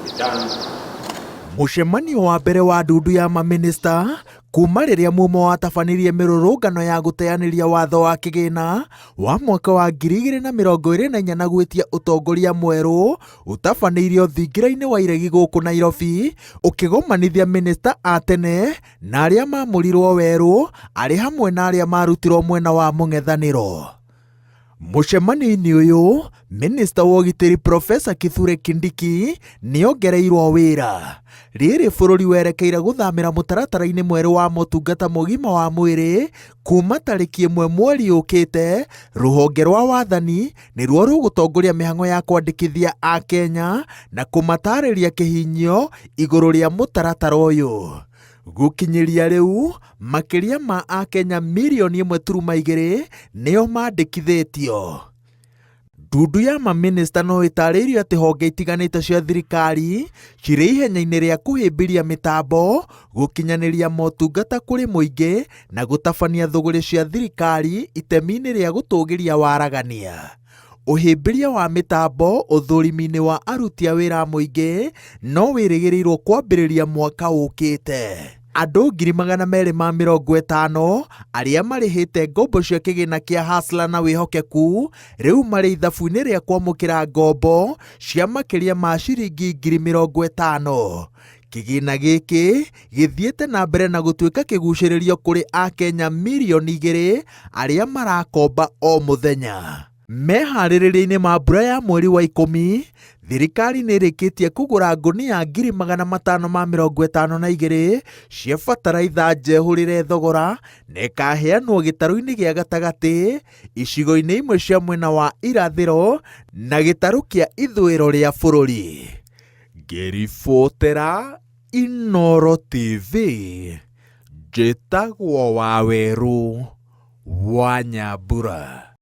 be done. Mũcemanio wa mbere wa ndundu ya maminista kuma rĩrĩa mũmo watabanirie mĩrũrũngano ya gũteanĩria watho wa kĩgĩna wa mwaka wa 2024 na gwĩtia ũtongoria mwerũ ũtabanĩirio thingira-inĩ wa iregi gũkũ Nairobi, ũkĩgomanithia minista a tene na arĩa mamũrirwo werũ arĩ hamwe na arĩa marutirwo mwena wa mũng'ethanĩro. Mũcemanio-inĩ ũyũ, minista wa ũgitĩri Profesa Kithure Kindiki nĩongereirwo wĩra. Rĩrĩ bũrũri werekeire gũthamĩra mũtaratara-inĩ mwerũ wa motungata mũgima wa mwĩrĩ kuma tarĩki 1 mweri ũkĩte. Rũhonge rwa wathani nĩruo rũgũtongoria mĩhang'o ya kwandĩkithia a Kenya na kũmatarĩria kĩhinyio igũrũ rĩa mũtaratara ũyũ. Gũkinyĩria rĩu, makĩria ma Akenya mirioni 1.2 nĩo mandĩkithĩtio. Ndundu ya maminista no ĩtarĩirio atĩ honge itiganĩte cia thirikari cirĩ ihenya-inĩ rĩa kũhĩmbĩria mĩtambo, gũkinyanĩria motungata kũrĩ mũingĩ na gũtabania thũgũrĩ cia thirikari itemi-inĩ rĩa gũtũgĩria waragania. Ũhĩmbĩria wa mĩtambo ũthũrimi-inĩ wa aruti a wĩra mũingĩ no wĩrĩgĩrĩirwo kwambĩrĩria mwaka ũkĩte. Andũ 250,000 arĩa marĩhĩte ngombo cia kĩgĩna kĩa Hustler na wĩhokeku rĩu marĩ ithabu-inĩ rĩa kwamũkĩra ngombo cia makĩria ma ciringi 50,000. Kĩgĩna gĩkĩ gĩthiĩte na mbere na gũtuĩka kĩgucĩrĩrio kũrĩ Akenya mirioni 2 arĩa marakomba o mũthenya. Meharĩrĩria-inĩ ma mbura ya mweri wa 10, thirikari nĩrĩkĩtie kũgũra ngũnia 552 cia bataraitha njehũrĩre thogora na ĩkaheanwo gĩtarũ-inĩ gĩa gatagatĩ, icigo-inĩ imwe cia mwena wa irathĩro na gĩtarũ kĩa ithũĩro rĩa bũrũri. Ngĩribotera Inooro TV, njĩtagwo Wawerũ wa Nyambura.